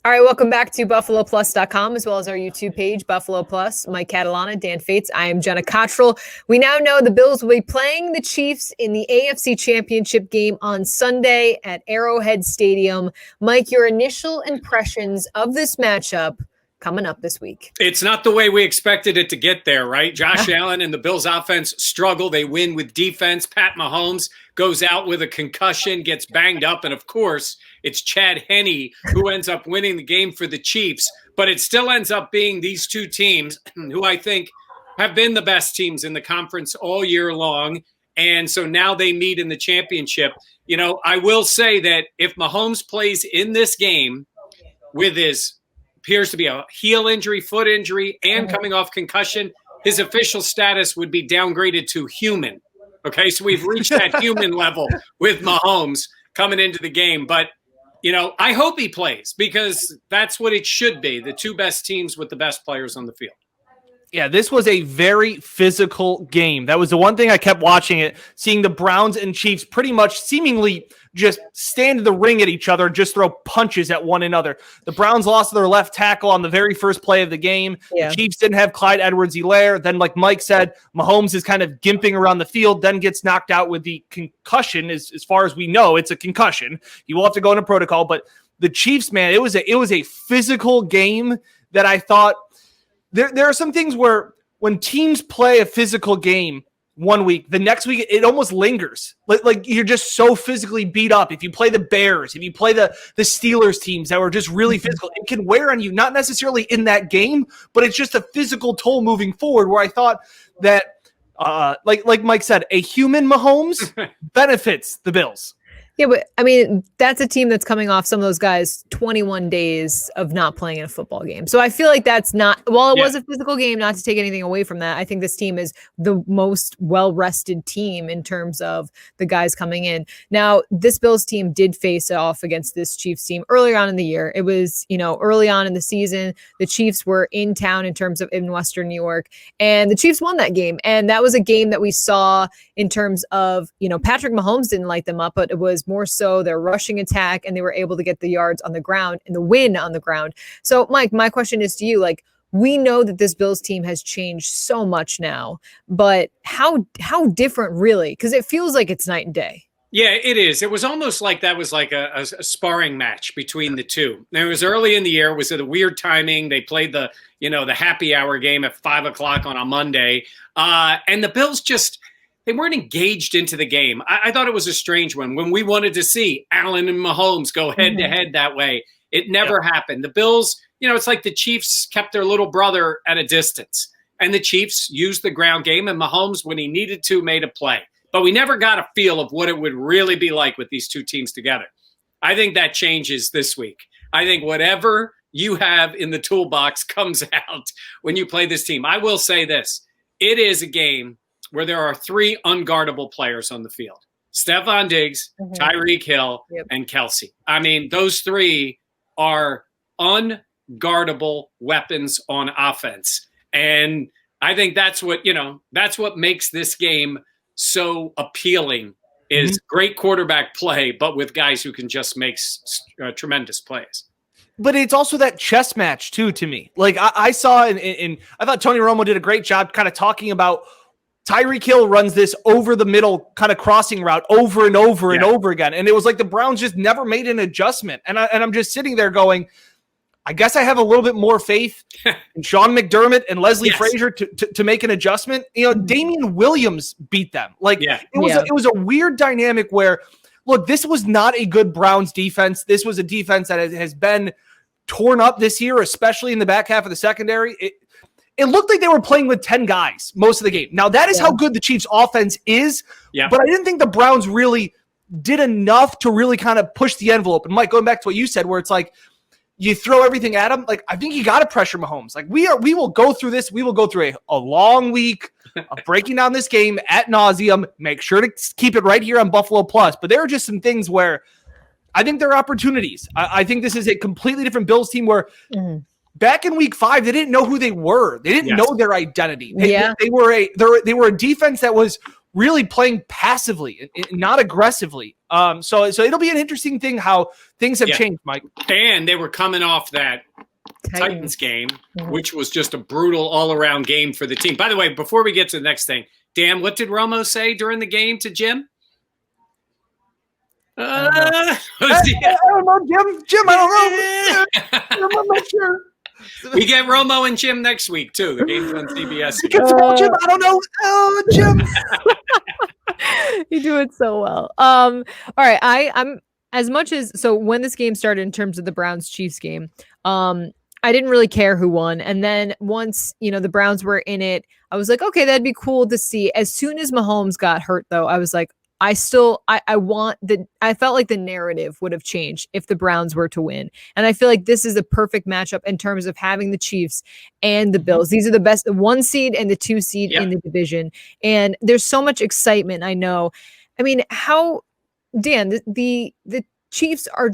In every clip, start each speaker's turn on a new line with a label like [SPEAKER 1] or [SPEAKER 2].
[SPEAKER 1] All right, welcome back to BuffaloPlus.com, as well as our YouTube page, Buffalo Plus. Mike Catalana, Dan Fates. I am Jenna Cottrell. We now know the Bills will be playing the Chiefs in the AFC Championship game on Sunday at Arrowhead Stadium. Mike, your initial impressions of this matchup coming up this week?
[SPEAKER 2] It's not the way we expected it to get there, right? Josh Allen and the Bills offense struggle. They win with defense. Pat Mahomes goes out with a concussion, gets banged up. And of course, it's Chad Henne who ends up winning the game for the Chiefs. But it still ends up being these two teams who I think have been the best teams in the conference all year long. And so now they meet in the championship. You know, I will say that if Mahomes plays in this game with his appears to be a heel injury, foot injury, and coming off concussion, his official status would be downgraded to human. Okay, so we've reached that human level with Mahomes coming into the game. But, you know, I hope he plays because that's what it should be, the two best teams with the best players on the field.
[SPEAKER 3] Yeah, this was a very physical game. That was the one thing I kept watching it, seeing the Browns and Chiefs pretty much seemingly just stand in the ring at each other and just throw punches at one another. The Browns lost their left tackle on the very first play of the game. Yeah. The Chiefs didn't have Clyde Edwards-Helaire. Then, like Mike said, Mahomes is kind of gimping around the field, then gets knocked out with the concussion. As far as we know, it's a concussion. He will have to go into protocol. But the Chiefs, man, it was a physical game that I thought there are some things where when teams play a physical game 1 week, the next week it almost lingers. Like you're just so physically beat up. If you play the Bears, if you play the Steelers teams that were just really physical, it can wear on you, not necessarily in that game, but it's just a physical toll moving forward where I thought that, like Mike said, a human Mahomes benefits the Bills.
[SPEAKER 1] Yeah, but I mean, that's a team that's coming off some of those guys 21 days of not playing in a football game. So I feel like that's not, while it was a physical game, not to take anything away from that, I think this team is the most well-rested team in terms of the guys coming in. Now, this Bills team did face off against this Chiefs team earlier on in the year. It was, you know, early on in the season, the Chiefs were in town in Western New York, and the Chiefs won that game. And that was a game that we saw in terms of, you know, Patrick Mahomes didn't light them up, but it was more so their rushing attack, and they were able to get the yards on the ground and the win on the ground. So, Mike, my question is to you, like, we know that this Bills team has changed so much now, but how different really? Because it feels like it's night and day.
[SPEAKER 2] Yeah, it is. It was almost like that was like a sparring match between the two. Now, it was early in the year. It was at a weird timing. They played the happy hour game at 5:00 on a Monday. And the Bills they weren't engaged into the game. I thought it was a strange one. When we wanted to see Allen and Mahomes go head-to-head that way, it never happened. The Bills, you know, it's like the Chiefs kept their little brother at a distance. And the Chiefs used the ground game, and Mahomes, when he needed to, made a play. But we never got a feel of what it would really be like with these two teams together. I think that changes this week. I think whatever you have in the toolbox comes out when you play this team. I will say this. It is a game where there are three unguardable players on the field: Stephon Diggs, Tyreek Hill, and Kelsey. I mean, those three are unguardable weapons on offense. And I think that's what makes this game so appealing is great quarterback play, but with guys who can just make tremendous plays.
[SPEAKER 3] But it's also that chess match too, to me. Like I saw I thought Tony Romo did a great job kind of talking about Tyreek Hill runs this over the middle kind of crossing route over and over and over again. And it was like the Browns just never made an adjustment. And I'm just sitting there going, I guess I have a little bit more faith in Sean McDermott and Leslie Frazier to make an adjustment. You know, Damian Williams beat them. Like it was a weird dynamic where, look, this was not a good Browns defense. This was a defense that has been torn up this year, especially in the back half of the secondary. It looked like they were playing with 10 guys most of the game. Now, that is how good the Chiefs' offense is, but I didn't think the Browns really did enough to really kind of push the envelope. And, Mike, going back to what you said, where it's like you throw everything at them, like I think you got to pressure Mahomes. Like we will go through this. We will go through a long week of breaking down this game ad nauseum. Make sure to keep it right here on Buffalo Plus. But there are just some things where I think there are opportunities. I think this is a completely different Bills team where back in week 5, they didn't know who they were. They didn't know their identity. They were a defense that was really playing passively and not aggressively. So it'll be an interesting thing how things have changed, Mike.
[SPEAKER 2] And they were coming off that Titans game, which was just a brutal all-around game for the team. By the way, before we get to the next thing, Dan, what did Romo say during the game to Jim?
[SPEAKER 3] I don't know, Jim, I don't know. I'm not sure.
[SPEAKER 2] We get Romo and Jim next week, too. The game's on CBS.
[SPEAKER 3] Jim, I don't know. Oh, Jim.
[SPEAKER 1] You do it so well. All right. I'm as much as so when this game started in terms of the Browns-Chiefs game, I didn't really care who won. And then once, the Browns were in it, I was like, okay, that'd be cool to see. As soon as Mahomes got hurt, though, I was like, I felt like the narrative would have changed if the Browns were to win. And I feel like this is the perfect matchup in terms of having the Chiefs and the Bills. These are the best, the 1 seed and the 2 seed in the division. And there's so much excitement. I know. I mean, Dan, the Chiefs are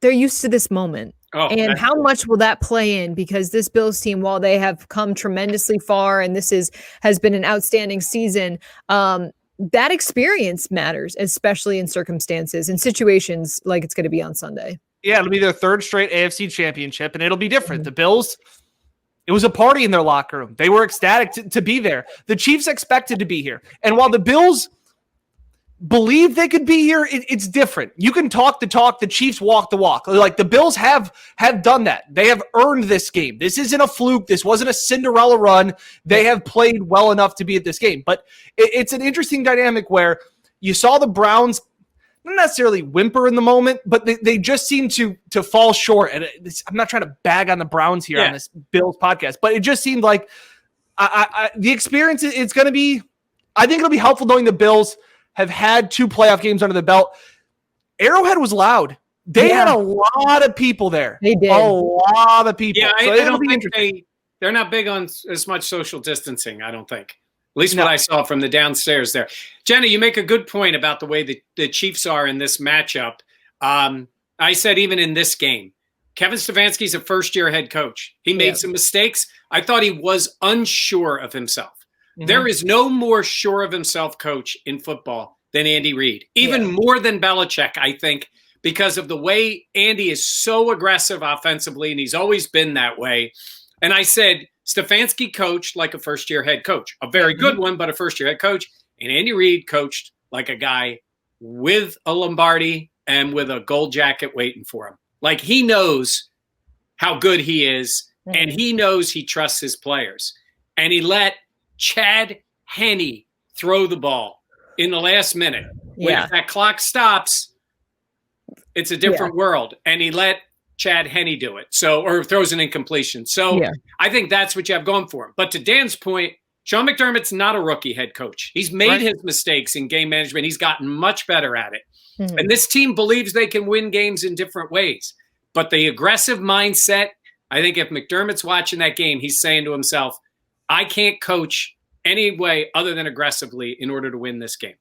[SPEAKER 1] they're used to this moment. And how much will that play in? Because this Bills team, while they have come tremendously far and this has been an outstanding season, that experience matters, especially in circumstances and situations like it's going to be on Sunday.
[SPEAKER 3] Yeah, it'll be their 3rd straight AFC Championship, and it'll be different. The Bills, it was a party in their locker room. They were ecstatic to be there. The Chiefs expected to be here. And while the Bills believe they could be here, it's different. You can talk the talk, the Chiefs walk the walk. Like the Bills have done that. They have earned this game. This isn't a fluke. This wasn't a Cinderella run. They have played well enough to be at this game. But it's an interesting dynamic where you saw the Browns not necessarily whimper in the moment, but they just seem to fall short. And I'm not trying to bag on the Browns here on this Bills podcast, but it just seemed like the experience, it's going to be, I think it'll be helpful knowing the Bills have had 2 playoff games under the belt. Arrowhead was loud. They had a lot of people there.
[SPEAKER 1] They did.
[SPEAKER 3] A lot of people.
[SPEAKER 2] Yeah,
[SPEAKER 3] so
[SPEAKER 2] I don't think they're not big on as much social distancing, I don't think. At least what I saw from the downstairs there. Jenna, you make a good point about the way the Chiefs are in this matchup. I said even in this game, Kevin Stefanski's a first-year head coach. He made some mistakes. I thought he was unsure of himself. Mm-hmm. There is no more sure of himself coach in football than Andy Reid, even more than Belichick, I think, because of the way Andy is so aggressive offensively, and he's always been that way. And I said, Stefanski coached like a first-year head coach, a very good one, but a first-year head coach. And Andy Reid coached like a guy with a Lombardi and with a gold jacket waiting for him. Like he knows how good he is, and he knows he trusts his players. And he let Chad Henne throw the ball in the last minute. When if that clock stops, it's a different world. And he let Chad Henne do it. Or throws an incompletion. So I think that's what you have going for him. But to Dan's point, Sean McDermott's not a rookie head coach. He's made his mistakes in game management. He's gotten much better at it. And this team believes they can win games in different ways. But the aggressive mindset, I think if McDermott's watching that game, he's saying to himself, I can't coach any way other than aggressively in order to win this game.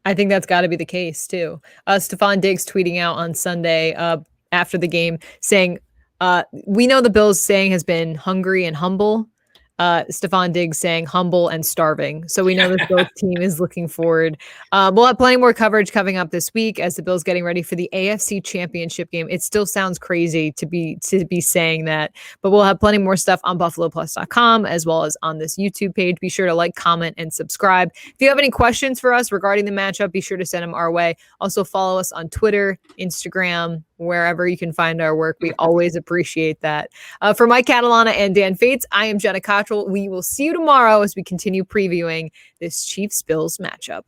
[SPEAKER 1] I think that's got to be the case, too. Stephon Diggs tweeting out on Sunday after the game saying, we know the Bills saying has been hungry and humble. Stephon Diggs saying humble and starving. So we know this Bills team is looking forward. We'll have plenty more coverage coming up this week as the Bills getting ready for the AFC Championship game. It still sounds crazy to be saying that, but we'll have plenty more stuff on BuffaloPlus.com as well as on this YouTube page. Be sure to like, comment, and subscribe. If you have any questions for us regarding the matchup, be sure to send them our way. Also follow us on Twitter, Instagram, wherever you can find our work. We always appreciate that. For Mike Catalana and Dan Fates, I am Jenna Cottrell. We will see you tomorrow as we continue previewing this Chiefs-Bills matchup.